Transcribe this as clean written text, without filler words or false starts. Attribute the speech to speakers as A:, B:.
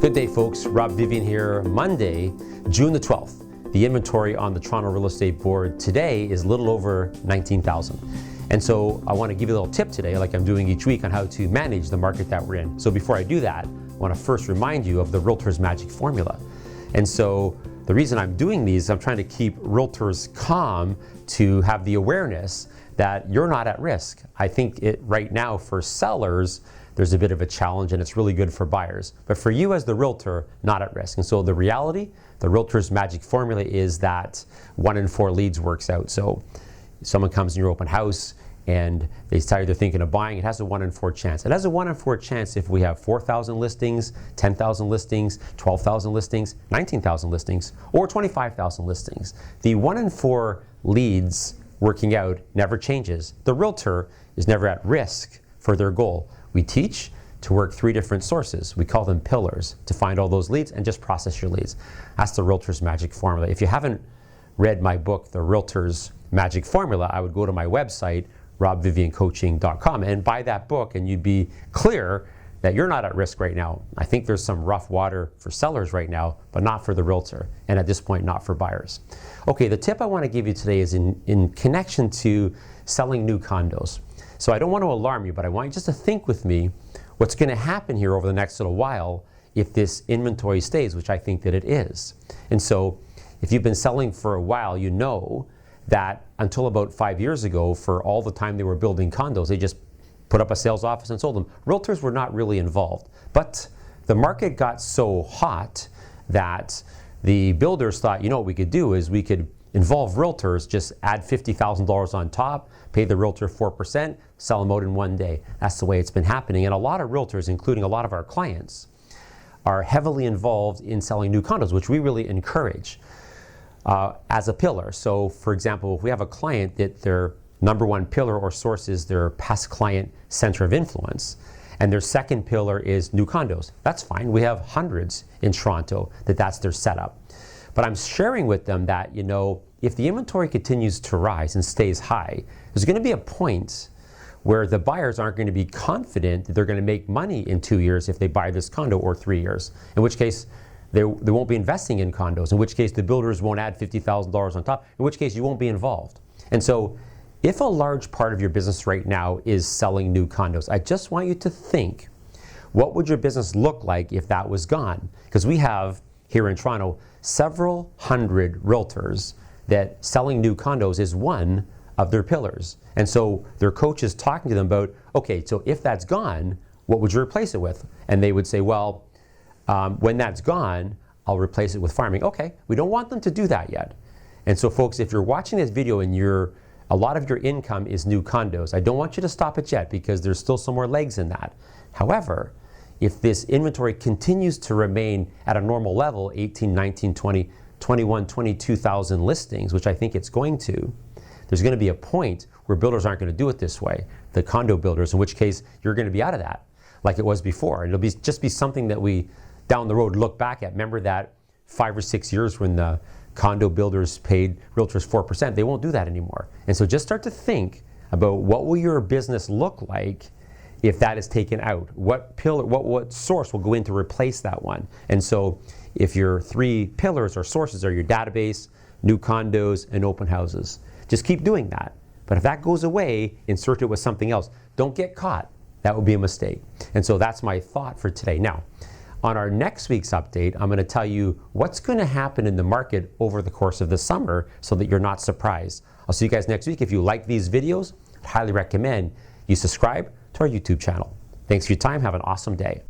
A: Good day, folks. Rob Vivian here. Monday, June the 12th. The inventory on the Toronto Real Estate Board today is a little over 19,000. And so I want to give you a little tip today, like I'm doing each week, on how to manage the market that we're in. So before I do that, I want to first remind you of the Realtor's Magic Formula. And so the reason I'm doing these, I'm trying to keep realtors calm to have the awareness that you're not at risk. I think right now for sellers, there's a bit of a challenge and it's really good for buyers. But for you as the realtor, not at risk. And so the reality, the Realtor's Magic Formula is that 1 in 4 leads works out. So someone comes in your open house and they decide they're thinking of buying, it has a 1 in 4 chance. It has a 1 in 4 chance if we have 4,000 listings, 10,000 listings, 12,000 listings, 19,000 listings, or 25,000 listings. The 1 in 4 leads working out never changes. The realtor is never at risk for their goal. We teach to work 3 different sources. We call them pillars to find all those leads and just process your leads. That's the Realtor's Magic Formula. If you haven't read my book, The Realtor's Magic Formula, I would go to my website, robviviancoaching.com, and buy that book, and you'd be clear that you're not at risk right now. I think there's some rough water for sellers right now, but not for the realtor, and at this point, not for buyers. Okay, the tip I want to give you today is in connection to selling new condos. So I don't want to alarm you, but I want you just to think with me what's going to happen here over the next little while if this inventory stays, which I think that it is. And so if you've been selling for a while, you know that until about 5 years ago, for all the time they were building condos, they just put up a sales office and sold them. Realtors were not really involved. But the market got so hot that the builders thought, you know what we could do is we could involve realtors, just add $50,000 on top, pay the realtor 4%, sell them out in one day. That's the way it's been happening. And a lot of realtors, including a lot of our clients, are heavily involved in selling new condos, which we really encourage as a pillar. So for example, if we have a client that their number 1 pillar or source is their past client center of influence, and their second pillar is new condos, that's fine. We have hundreds in Toronto that's their setup. But I'm sharing with them that, you know, if the inventory continues to rise and stays high, there's going to be a point where the buyers aren't going to be confident that they're going to make money in 2 years if they buy this condo, or 3 years, in which case they won't be investing in condos, in which case the builders won't add $50,000 on top, in which case you won't be involved. And so if a large part of your business right now is selling new condos, I just want you to think, what would your business look like if that was gone? Because we have here in Toronto several hundred realtors that selling new condos is one of their pillars. And so their coach is talking to them about, okay, so if that's gone, what would you replace it with? And they would say, well, when that's gone, I'll replace it with farming. Okay, we don't want them to do that yet. And so folks, if you're watching this video and a lot of your income is new condos, I don't want you to stop it yet because there's still some more legs in that. However, if this inventory continues to remain at a normal level, 18, 19, 20, 21, 22,000 listings, which I think it's going to, there's going to be a point where builders aren't going to do it this way, the condo builders, in which case you're going to be out of that like it was before. And it'll just be something that we down the road look back at. Remember that 5 or 6 years when the condo builders paid realtors 4%, they won't do that anymore. And so just start to think about what will your business look like if that is taken out. What pillar, what source will go in to replace that one? And so if your 3 pillars or sources are your database, new condos, and open houses, just keep doing that. But if that goes away, insert it with something else. Don't get caught. That would be a mistake. And so that's my thought for today. Now, on our next week's update, I'm going to tell you what's going to happen in the market over the course of the summer so that you're not surprised. I'll see you guys next week. If you like these videos, I'd highly recommend you subscribe to our YouTube channel. Thanks for your time. Have an awesome day.